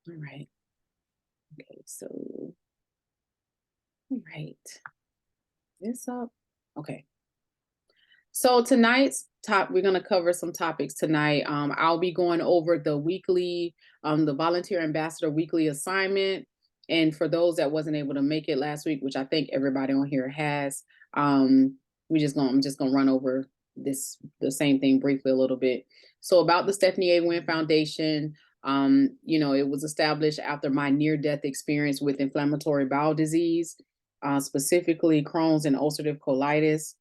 All right. Okay. So, all right. This up. Okay. So tonight's we're going to cover some topics tonight. I'll be going over the weekly, the volunteer ambassador weekly assignment. And for those that wasn't able to make it last week, which I think everybody on here has, I'm just gonna run over the same thing briefly a little bit. So about the Stephanie A. Wynn Foundation, it was established after my near-death experience with inflammatory bowel disease, specifically Crohn's and ulcerative colitis.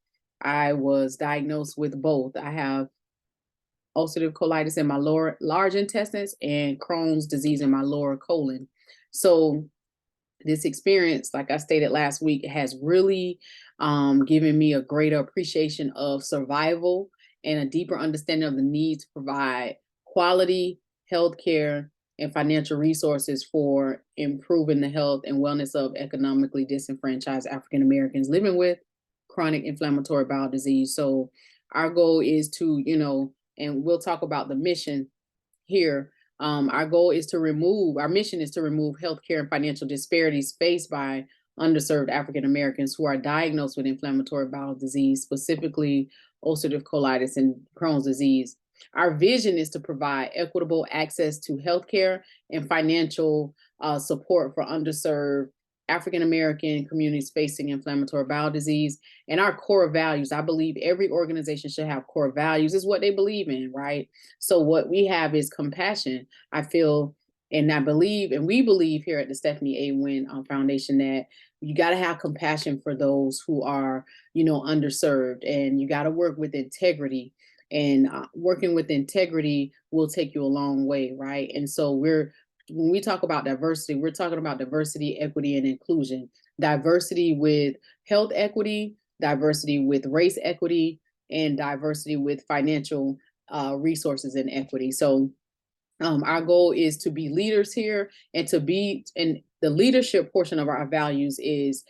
I was diagnosed with both. I have ulcerative colitis in my lower large intestines and Crohn's disease in my lower colon. So this experience, like I stated last week, has really given me a greater appreciation of survival and a deeper understanding of the need to provide quality healthcare and financial resources for improving the health and wellness of economically disenfranchised African Americans living with chronic inflammatory bowel disease. So our goal is to, and we'll talk about the mission here. Our mission is to remove healthcare and financial disparities faced by underserved African Americans who are diagnosed with inflammatory bowel disease, specifically ulcerative colitis and Crohn's disease. Our vision is to provide equitable access to healthcare and financial support for underserved African American communities facing inflammatory bowel disease. And our core values, I believe every organization should have core values, is what they believe in, right? So what we have is compassion. I feel and I believe, and we believe here at the Stephanie A. Wynn Foundation, that you got to have compassion for those who are, underserved, and you got to work with integrity. And working with integrity will take you a long way, right? And so when we talk about diversity, we're talking about diversity, equity, and inclusion. Diversity with health equity, diversity with race equity, and diversity with financial resources and equity. So our goal is to be leaders here, and the leadership portion of our values is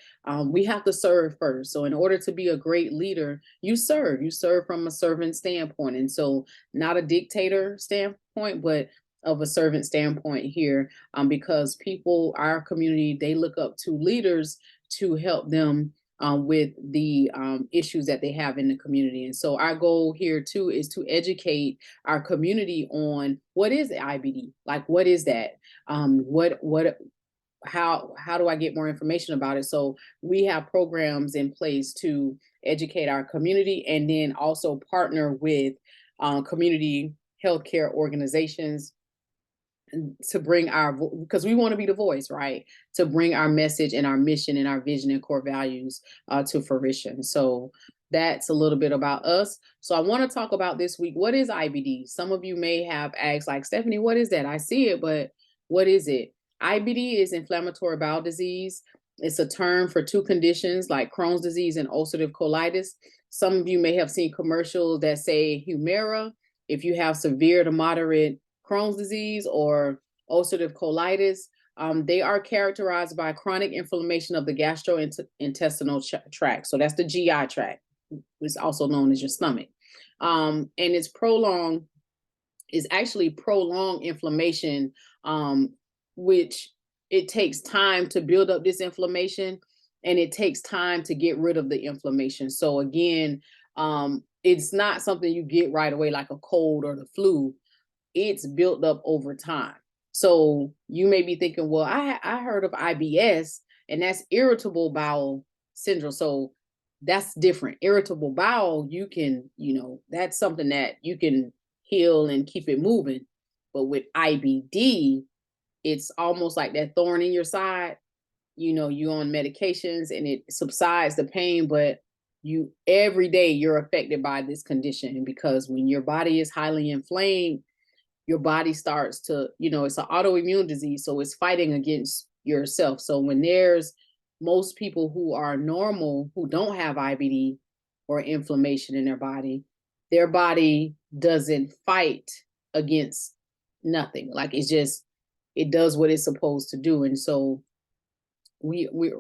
we have to serve first. So in order to be a great leader, you serve from a servant standpoint. And so not a dictator standpoint, but of a servant standpoint here, because our community, they look up to leaders to help them with the issues that they have in the community. And so our goal here too is to educate our community on what is the IBD, like what is that, how do I get more information about it? So we have programs in place to educate our community, and then also partner with community healthcare organizations to bring because we want to be the voice, right? To bring our message and our mission and our vision and core values to fruition. So that's a little bit about us. So I want to talk about this week. What is IBD? Some of you may have asked, like, Stephanie, what is that? I see it, but what is it? IBD is inflammatory bowel disease. It's a term for two conditions like Crohn's disease and ulcerative colitis. Some of you may have seen commercials that say Humira if you have severe to moderate Crohn's disease or ulcerative colitis. They are characterized by chronic inflammation of the gastrointestinal tract. So that's the GI tract. It's also known as your stomach. And it's actually prolonged inflammation, which it takes time to build up this inflammation, and it takes time to get rid of the inflammation. So again, it's not something you get right away like a cold or the flu. It's built up over time. So you may be thinking, well, I heard of IBS, and that's irritable bowel syndrome. So that's different. Irritable bowel, you can, that's something that you can heal and keep it moving. But with IBD, it's almost like that thorn in your side. You're on medications and it subsides the pain, but every day you're affected by this condition, because when your body is highly inflamed, your body starts to, it's an autoimmune disease. So it's fighting against yourself. So when there's most people who are normal, who don't have IBD or inflammation in their body doesn't fight against nothing. Like it does what it's supposed to do. And so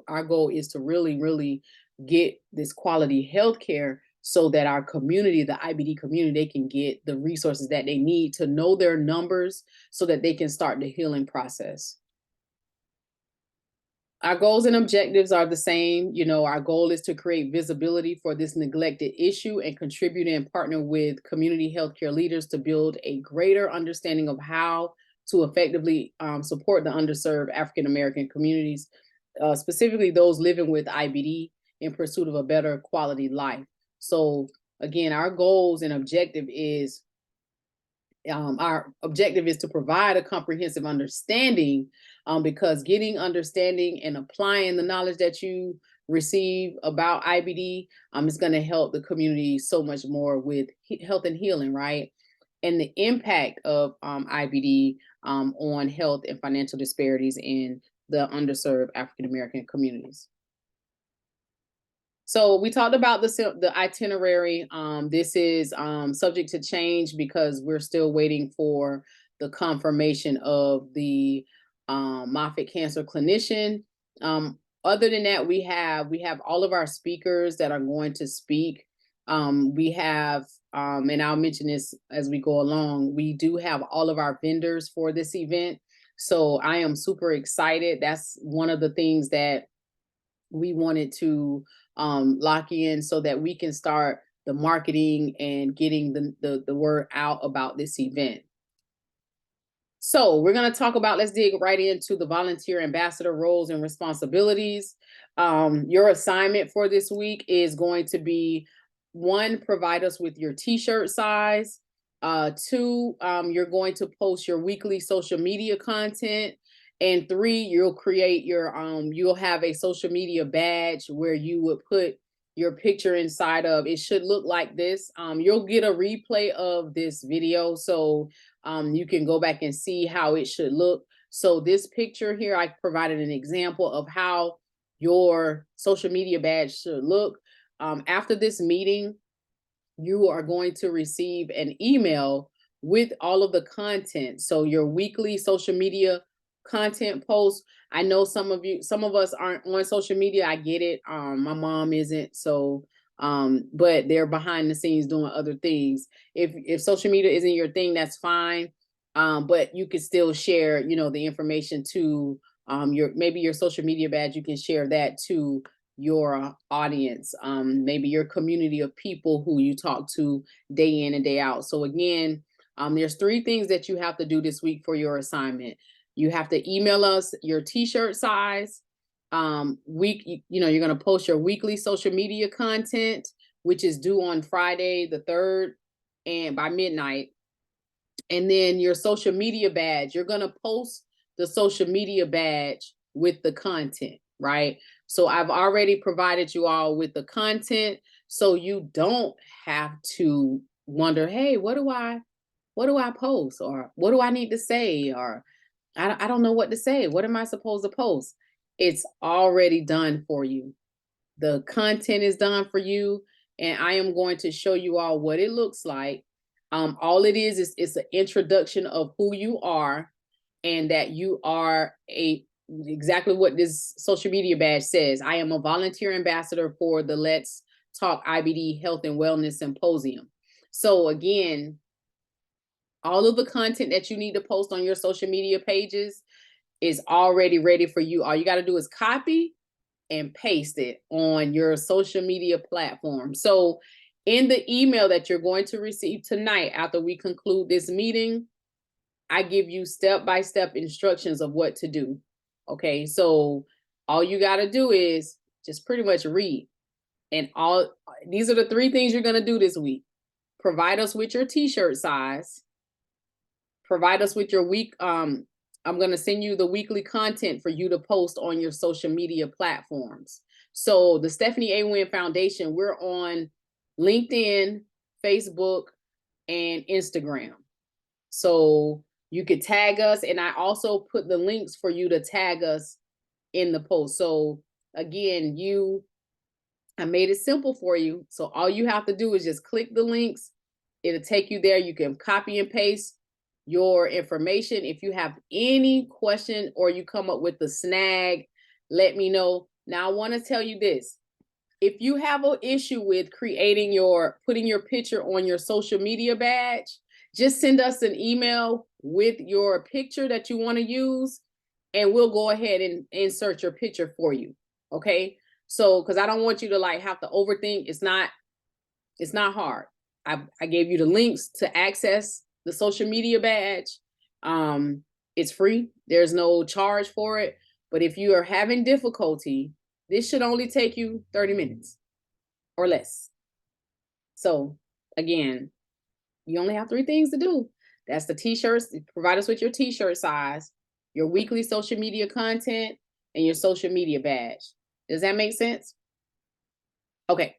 our goal is to really, really get this quality healthcare so that our community, the IBD community, they can get the resources that they need to know their numbers so that they can start the healing process. Our goals and objectives are the same. You know, our goal is to create visibility for this neglected issue and contribute and partner with community healthcare leaders to build a greater understanding of how to effectively support the underserved African American communities, specifically those living with IBD, in pursuit of a better quality life. So again, our goals and objective is to provide a comprehensive understanding, because getting understanding and applying the knowledge that you receive about IBD is going to help the community so much more with health and healing, right? And the impact of IBD on health and financial disparities in the underserved African American communities. So we talked about the itinerary. This is subject to change because we're still waiting for the confirmation of the Moffitt Cancer Clinician. Other than that, we have all of our speakers that are going to speak. We have, and I'll mention this as we go along, we do have all of our vendors for this event. So I am super excited. That's one of the things that we wanted to lock in so that we can start the marketing and getting the word out about this event. So we're going to talk about, let's dig right into the volunteer ambassador roles and responsibilities. Your assignment for this week is going to be, 1, provide us with your t-shirt size. 2, you're going to post your weekly social media content. And 3, you'll create your, you'll have a social media badge where you would put your picture inside of. It should look like this. You'll get a replay of this video, so you can go back and see how it should look. So this picture here, I provided an example of how your social media badge should look. After this meeting, you are going to receive an email with all of the content. So your weekly social media content posts. I know some of us aren't on social media. I get it. My mom isn't, so but they're behind the scenes doing other things. If social media isn't your thing, that's fine. But you could still share, the information to maybe your social media badge. You can share that to your audience, maybe your community of people who you talk to day in and day out. So again, there's 3 things that you have to do this week for your assignment. You have to email us your t-shirt size. You're going to post your weekly social media content, which is due on Friday the 3rd and by midnight. And then your social media badge, you're going to post the social media badge with the content, right? So I've already provided you all with the content, so you don't have to wonder, hey, what do I post, or what do I need to say, or I don't know what to say. What am I supposed to post? It's already done for you. The content is done for you, and I am going to show you all what it looks like. All it is it's an introduction of who you are, and that you are exactly what this social media badge says. I am a volunteer ambassador for the Let's Talk IBD Health and Wellness Symposium. So again, all of the content that you need to post on your social media pages is already ready for you. All you got to do is copy and paste it on your social media platform. So in the email that you're going to receive tonight after we conclude this meeting, I give you step-by-step instructions of what to do. Okay, so all you got to do is just pretty much read. And these are the 3 things you're going to do this week. Provide us with your t-shirt size. Provide us with your week. I'm going to send you the weekly content for you to post on your social media platforms. So the Stephanie A. Wynn Foundation, we're on LinkedIn, Facebook, and Instagram. So you could tag us, and I also put the links for you to tag us in the post. So again, I made it simple for you. So all you have to do is just click the links. It'll take you there. You can copy and paste your information. If you have any question or you come up with a snag, let me know. Now I want to tell you this. if you have an issue with putting your picture on your social media badge, just send us an email with your picture that you want to use, and we'll go ahead and insert your picture for you. Okay. So, because I don't want you to like have to overthink. It's not hard. I gave you the links to access the social media badge. It's free. There's no charge for it. But if you are having difficulty, this should only take you 30 minutes or less. So again, you only have 3 things to do. That's the t-shirts. Provide us with your t-shirt size, your weekly social media content, and your social media badge. Does that make sense? Okay.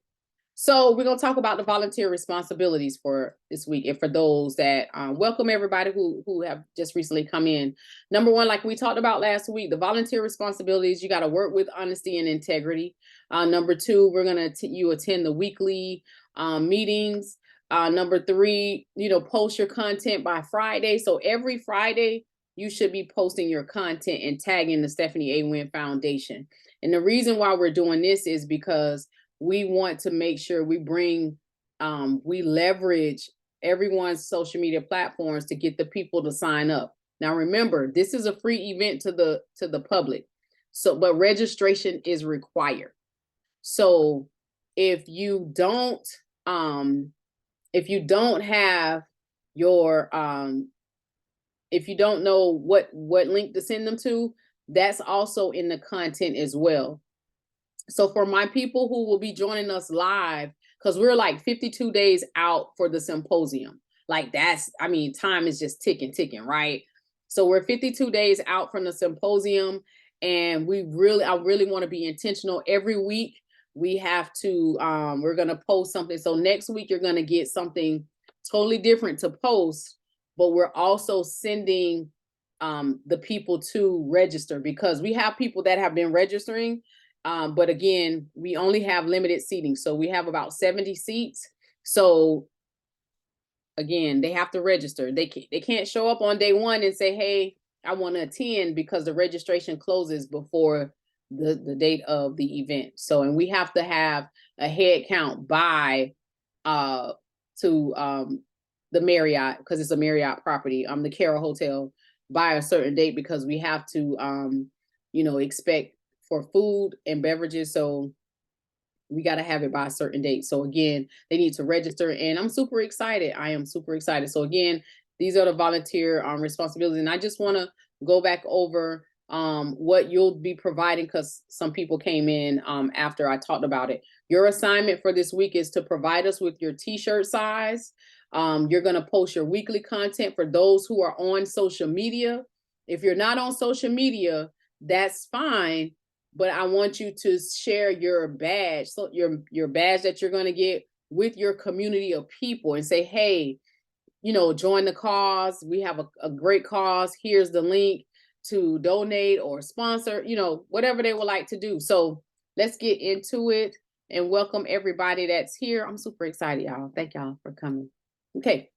So we're going to talk about the volunteer responsibilities for this week. And for those that welcome everybody who have just recently come in. Number 1, like we talked about last week, the volunteer responsibilities, you got to work with honesty and integrity. Number 2, we're going to you attend the weekly meetings. Number 3, post your content by Friday. So every Friday, you should be posting your content and tagging the Stephanie A. Wynn Foundation. And the reason why we're doing this is because we want to make sure we leverage everyone's social media platforms to get the people to sign up. Now, remember, this is a free event to the public. So, but registration is required. So if you don't have your, if you don't know what link to send them to, that's also in the content as well. So for my people who will be joining us live, because we're like 52 days out for the symposium. Like time is just ticking, right? So we're 52 days out from the symposium, and I really want to be intentional. Every week we have to, we're going to post something. So next week you're going to get something totally different to post, but we're also sending the people to register, because we have people that have been registering. But again, we only have limited seating. So we have about 70 seats. So again, they have to register. They can't show up on day 1 and say, hey, I want to attend, because the registration closes before the date of the event. So, and we have to have a head count by the Marriott, because it's a Marriott property, the Carroll Hotel, by a certain date, because we have to expect for food and beverages. So we got to have it by a certain date. So again, they need to register, and I'm super excited. I am super excited. So again, these are the volunteer responsibilities. And I just want to go back over what you'll be providing, because some people came in after I talked about it. Your assignment for this week is to provide us with your t-shirt size. You're going to post your weekly content for those who are on social media. If you're not on social media, that's fine. But I want you to share your badge, so your badge that you're going to get, with your community of people, and say, hey, join the cause. We have a great cause. Here's the link to donate or sponsor, whatever they would like to do. So let's get into it and welcome everybody that's here. I'm super excited, y'all. Thank y'all for coming. Okay.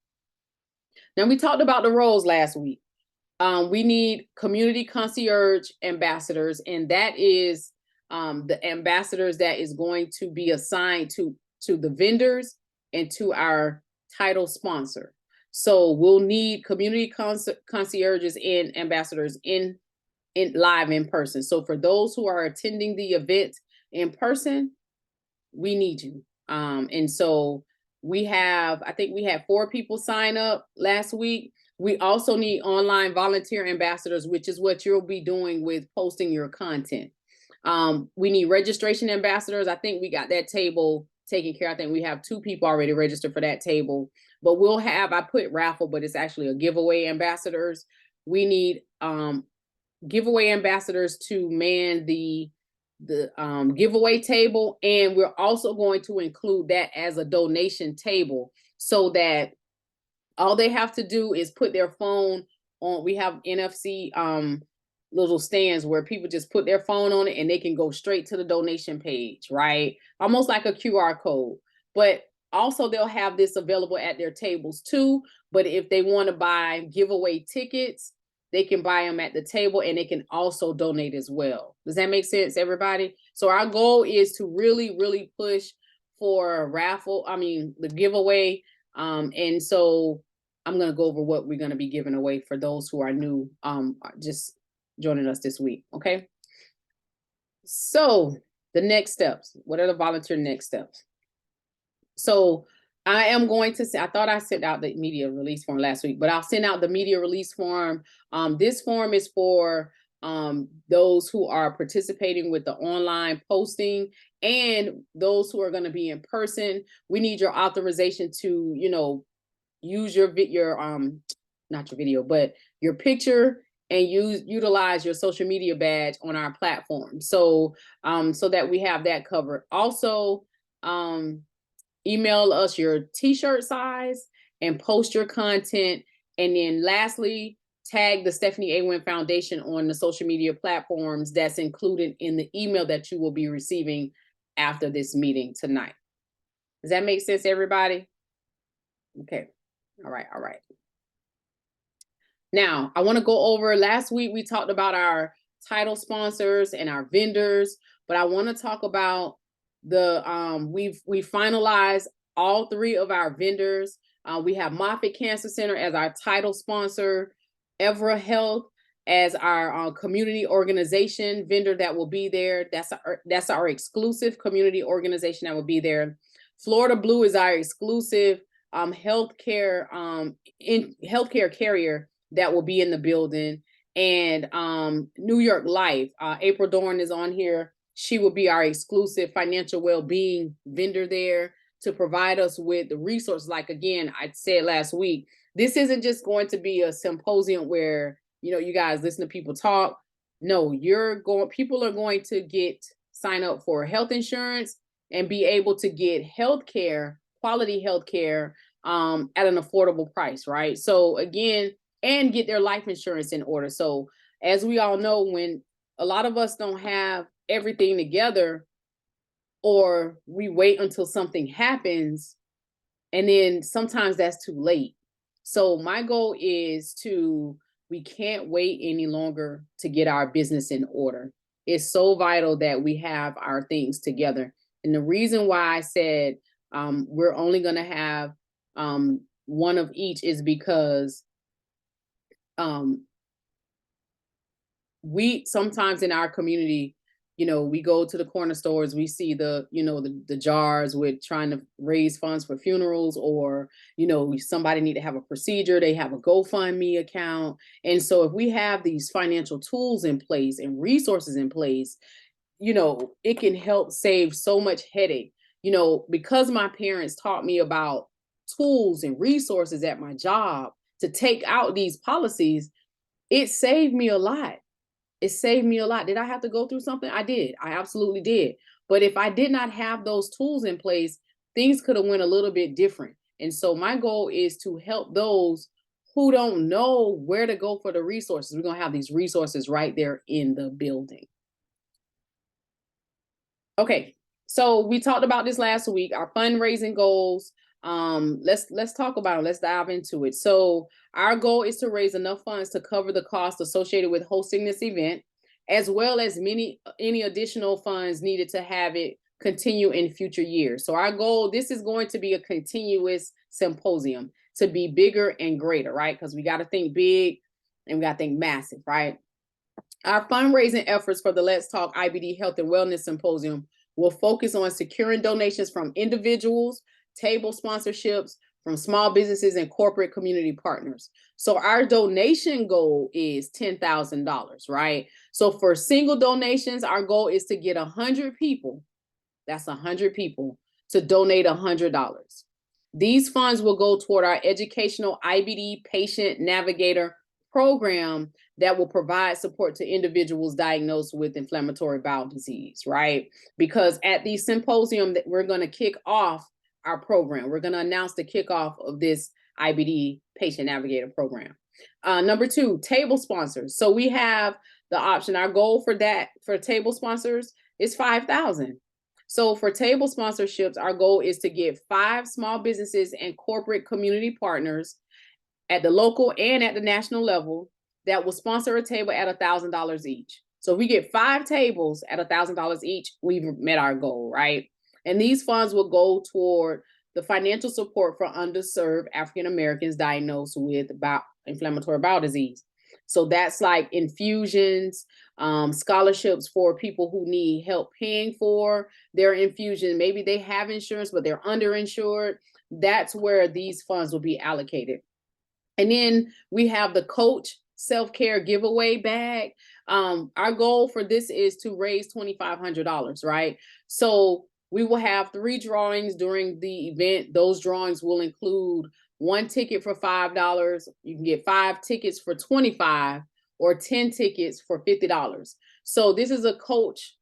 Now, we talked about the roles last week. We need community concierge ambassadors, and that is the ambassadors that is going to be assigned to the vendors and to our title sponsor. So we'll need community concierges and ambassadors in live in person. So for those who are attending the event in person, we need you. And so I think we had 4 people sign up last week. We also need online volunteer ambassadors, which is what you'll be doing with posting your content. We need registration ambassadors. I think we got that table taken care of. I think we have 2 people already registered for that table, but I put raffle, but it's actually a giveaway ambassadors. We need giveaway ambassadors to man the giveaway table, and we're also going to include that as a donation table, so that all they have to do is put their phone on. We have NFC little stands where people just put their phone on it and they can go straight to the donation page, right? Almost like a QR code. But also they'll have this available at their tables too. But if they want to buy giveaway tickets, they can buy them at the table, and they can also donate as well. Does that make sense, everybody? So our goal is to really, really push for a raffle, the giveaway. And so I'm going to go over what we're going to be giving away for those who are new, just joining us this week. Okay. So the next steps, what are the volunteer next steps? So I am going to say, I thought I sent out the media release form last week, but I'll send out the media release form. This form is for those who are participating with the online posting and those who are going to be in person. We need your authorization to, use your not your video, but your picture, and utilize your social media badge on our platform. So so that we have that covered. Also, email us your t-shirt size and post your content. And then lastly, tag the Stephanie A. Wynn Foundation on the social media platforms that's included in the email that you will be receiving after this meeting tonight. Does that make sense, everybody? Okay. All right. All right. Now, I want to go over, last week we talked about our title sponsors and our vendors, but I want to talk about we finalized all 3 of our vendors. We have Moffitt Cancer Center as our title sponsor, Evra Health as our community organization vendor that will be there. That's our exclusive community organization that will be there. Florida Blue is our exclusive healthcare carrier that will be in the building. And New York Life, April Dorn is on here. She will be our exclusive financial well-being vendor there to provide us with the resources. Like, again, I said last week, this isn't just going to be a symposium where, you guys listen to people talk. No, people are going to sign up for health insurance and be able to get healthcare, quality healthcare at an affordable price, right? So again, and get their life insurance in order. So as we all know, when a lot of us don't have everything together, or we wait until something happens, and then sometimes that's too late. So my goal is we can't wait any longer to get our business in order. It's so vital that we have our things together. And the reason why I said we're only going to have one of each is because we sometimes in our community, we go to the corner stores, we see the jars with trying to raise funds for funerals, or, somebody need to have a procedure, they have a GoFundMe account. And so if we have these financial tools in place and resources in place, it can help save so much headache. Because my parents taught me about tools and resources at my job to take out these policies, it saved me a lot. It saved me a lot. Did I have to go through something? I did. I absolutely did. But if I did not have those tools in place, things could have went a little bit different. And so my goal is to help those who don't know where to go for the resources. We're going to have these resources right there in the building. Okay. So we talked about this last week, our fundraising goals. Let's talk about it. Let's dive into it. So our goal is to raise enough funds to cover the cost associated with hosting this event, as well as any additional funds needed to have it continue in future years. So our goal, this is going to be a continuous symposium to be bigger and greater, right? Because we got to think big and we got to think massive, right? Our fundraising efforts for the Let's Talk IBD Health and Wellness Symposium will focus on securing donations from individuals, table sponsorships, from small businesses and corporate community partners. So our donation goal is $10,000, right? So for single donations, our goal is to get 100 people, that's 100 people, to donate $100. These funds will go toward our educational IBD patient navigator program that will provide support to individuals diagnosed with inflammatory bowel disease, right? Because at the symposium that we're going to kick off our program, we're going to announce the kickoff of this IBD patient navigator program. Number 2, table sponsors. So we have the option. Our goal for table sponsors is 5,000. So for table sponsorships, our goal is to get 5 small businesses and corporate community partners at the local and at the national level that will sponsor a table at $1,000 each. So if we get 5 tables at $1,000 each, we've met our goal, right? And these funds will go toward the financial support for underserved African Americans diagnosed with inflammatory bowel disease. So that's like infusions, scholarships for people who need help paying for their infusion. Maybe they have insurance, but they're underinsured. That's where these funds will be allocated. And then we have the Coach self-care giveaway bag. Our goal for this is to raise $2,500, right? So we will have 3 drawings during the event. Those drawings will include 1 ticket for $5. You can get 5 tickets for $25 or 10 tickets for $50. So this is a Coach,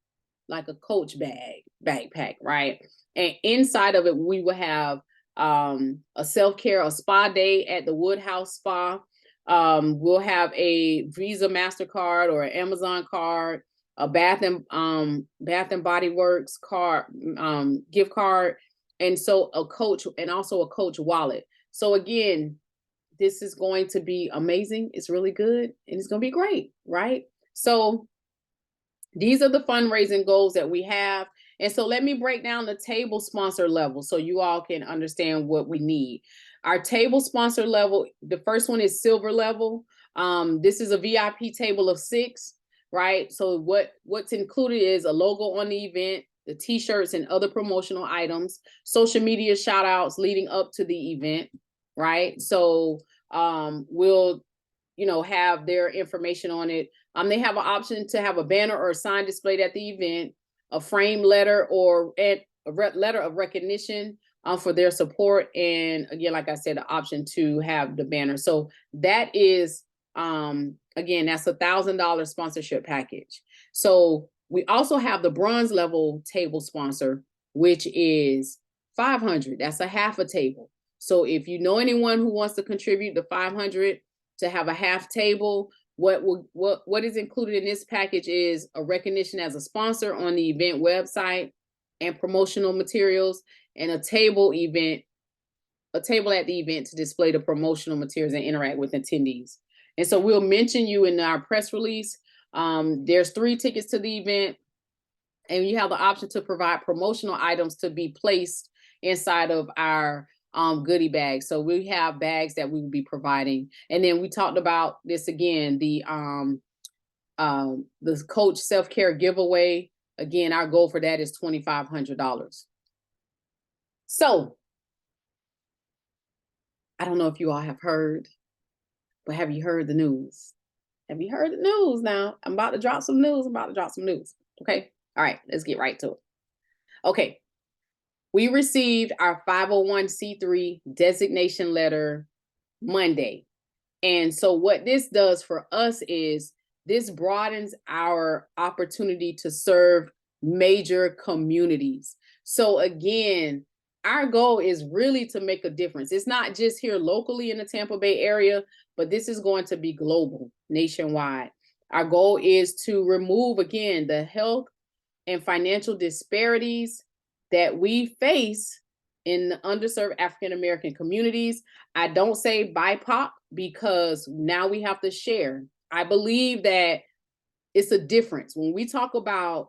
like a Coach backpack, right? And inside of it, we will have a self-care, a spa day at the Woodhouse Spa. We'll have a Visa MasterCard or an Amazon card, a Bath and Body Works card, gift card, and so a Coach, and also a Coach wallet. So again, this is going to be amazing. It's really good, and it's going to be great, right? So these are the fundraising goals that we have. And so let me break down the table sponsor level so you all can understand what we need. Our table sponsor level, the first one is silver level. This is a VIP table of 6, right? So what's included is a logo on the event, the t-shirts and other promotional items, social media shout outs leading up to the event, right? So we'll, have their information on it. They have an option to have a banner or a sign displayed at the event, a frame letter or a letter of recognition for their support. And again, like I said, the option to have the banner. So that is, again, that's $1,000 sponsorship package. So we also have the bronze level table sponsor, which is $500. That's a half a table. So if you know anyone who wants to contribute the $500 to have a half table, what is included in this package is a recognition as a sponsor on the event website and promotional materials, and a table at the event to display the promotional materials and interact with attendees. And so we'll mention you in our press release. There's 3 tickets to the event, and you have the option to provide promotional items to be placed inside of our goodie bags. So we have bags that we will be providing. And then we talked about this again, the Coach self-care giveaway. Again, our goal for that is $2,500. So I don't know if you all have heard, but have you heard the news? Have you heard the news now? I'm about to drop some news. Okay. All right, let's get right to it. Okay. We received our 501c3 designation letter Monday. And so what this does for us is this broadens our opportunity to serve major communities. So again, our goal is really to make a difference. It's not just here locally in the Tampa Bay area, but this is going to be global, nationwide. Our goal is to remove, again, the health and financial disparities that we face in the underserved African American communities. I don't say BIPOC because now we have to share. I believe that it's a difference. When we talk about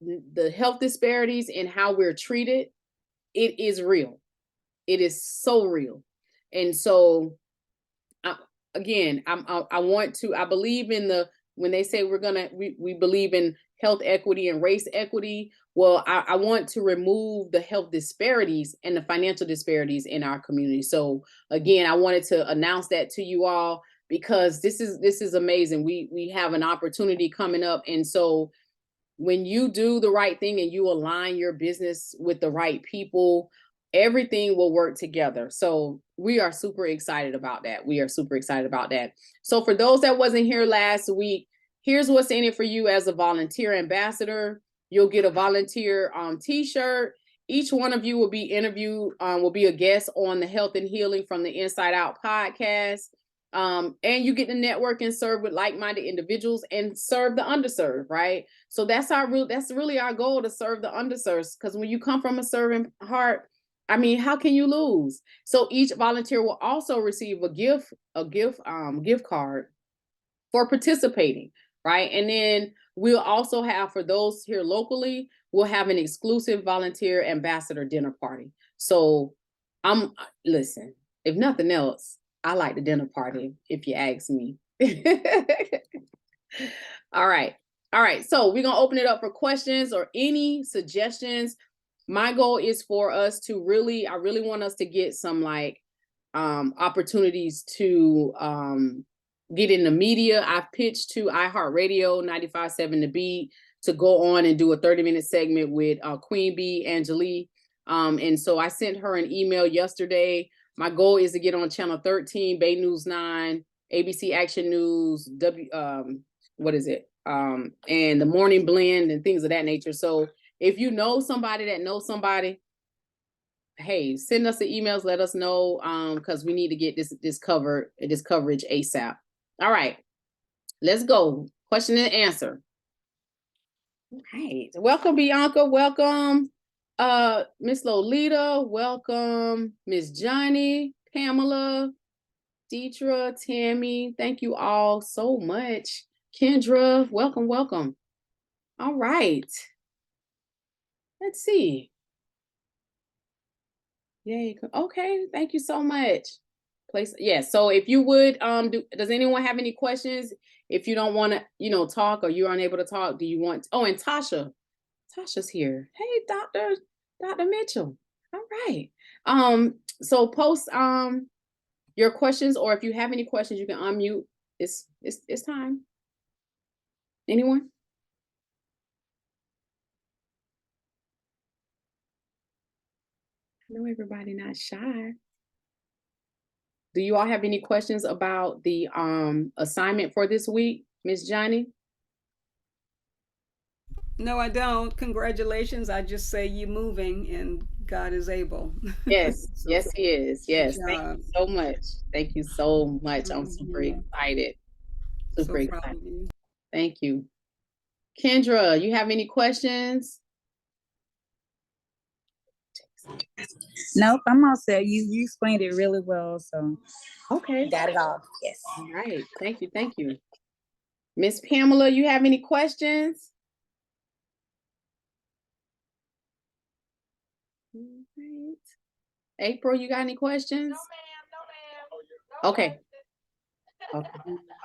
the health disparities and how we're treated, it is real. It is so real. And so, I believe in when they say we believe in health equity and race equity. Well, I want to remove the health disparities and the financial disparities in our community. So again, I wanted to announce that to you all because this is amazing. We have an opportunity coming up. And so when you do the right thing and you align your business with the right people, everything will work together. So we are super excited about that. So for those that wasn't here last week, here's what's in it for you as a volunteer ambassador. You'll get a volunteer t-shirt. Each one of you will be interviewed, will be a guest on the Health and Healing from the Inside Out podcast. And you get to network and serve with like-minded individuals and serve the underserved, right? So that's really our goal, to serve the underserved. Because when you come from a serving heart, I mean, how can you lose? So each volunteer will also receive a gift card for participating, right? And then we'll also have, for those here locally, we'll have an exclusive volunteer ambassador dinner party. So listen, if nothing else, I like the dinner party, if you ask me. All right. All right. So we're going to open it up for questions or any suggestions. My goal is for us to I really want us to get some opportunities to get in the media. I've pitched to iHeartRadio 95.7 The Beat to go on and do a 30-minute segment with Queen Bee, Angelique. And so I sent her an email yesterday. My goal is to get on Channel 13, Bay News 9, ABC Action News, what is it? And the Morning Blend and things of that nature. So if you know somebody that knows somebody, hey, send us the emails, let us know, because we need to get this coverage ASAP. All right, let's go. Question and answer. All right. Welcome, Bianca. Welcome, Miss Lolita. Welcome, Miss Johnny, Pamela, Deetra, Tammy. Thank you all so much. Kendra, welcome, welcome. All right. Let's see. Yay. Okay, thank you so much. So if you would, does anyone have any questions? If you don't want to, talk, or you're unable to talk, do you want, and Tasha's here. Hey, Dr. Mitchell. All right. So post your questions, or if you have any questions, you can unmute. It's time. Anyone? I know everybody not shy. Do you all have any questions about the assignment for this week, Miss Johnny? No, I don't. Congratulations. I just say you moving and God is able. Yes, So, yes, he is. good Yes, thank job. you so much. Thank you so much. I'm super Mhm. excited. Super So proud excited. of you. Thank you. Kendra, you have any questions? Nope, I'm all set. You explained it really well, so Okay. got it all. Yes. All right. Thank you. Thank you. Miss Pamela, you have any questions? All right. April, you got any questions? Okay. Okay.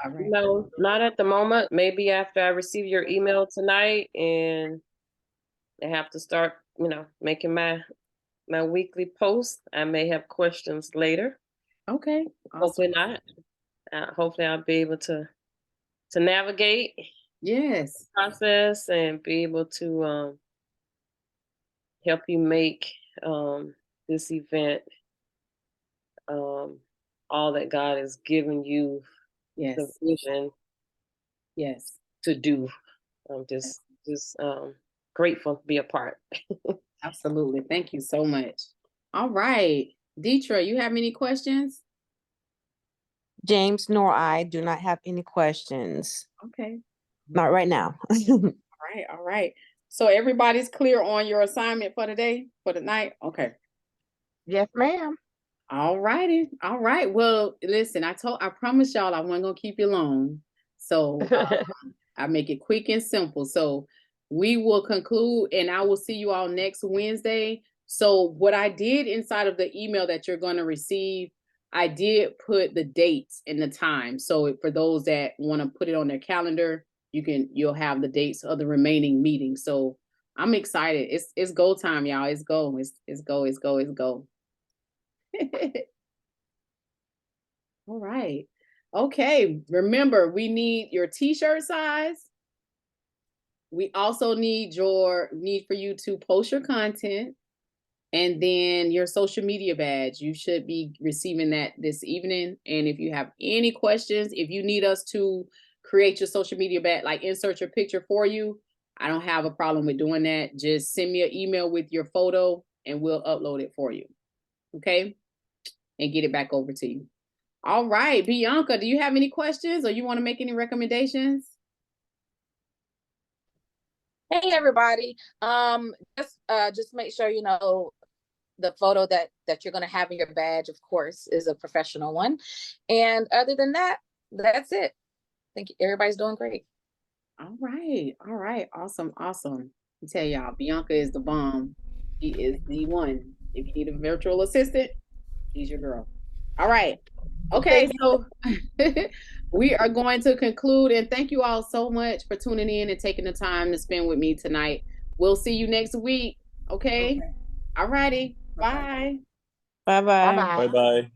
All right. No, not at the moment. Maybe after I receive your email tonight and I have to start, making my weekly post. I may have questions later. Okay. Hopefully Awesome. not. Hopefully I'll be able to navigate the Yes. process and be able to help you make this event all that God has given you the Yes. vision Yes. to do. I'm just grateful to be a part. Absolutely. Thank you so much. All right. Deetra, you have any questions? James nor I do not have any questions. Okay. Not right now. All right. All right. So everybody's clear on your assignment for today, for the night? Okay. Yes, ma'am. All righty. All right. Well, listen, I promised y'all I wasn't gonna keep you long. So I make it quick and simple. So we will conclude, and I will see you all next Wednesday. So what I did inside of the email that you're going to receive, I did put the dates and the time. So for those that want to put it on their calendar, you'll have the dates of the remaining meetings. So I'm excited. It's go time, y'all. It's go. It's go. It's go. It's go. All right. Okay. Remember, we need your t-shirt size. We also need for you to post your content, and then your social media badge. You should be receiving that this evening. And if you have any questions, if you need us to create your social media badge, like insert your picture for you, I don't have a problem with doing that. Just send me an email with your photo and we'll upload it for you. Okay? And get it back over to you. All right, Bianca, do you have any questions or you want to make any recommendations? Hey everybody. Just make sure the photo that you're gonna have in your badge, of course, is a professional one. And other than that, that's it. I think everybody's doing great. All right, awesome. I tell y'all, Bianca is the bomb. She is the one. If you need a virtual assistant, she's your girl. All right. Okay, so we are going to conclude, and thank you all so much for tuning in and taking the time to spend with me tonight. We'll see you next week. Okay. Okay. All righty. Bye-bye. Bye. Bye-bye. Bye-bye. Bye-bye.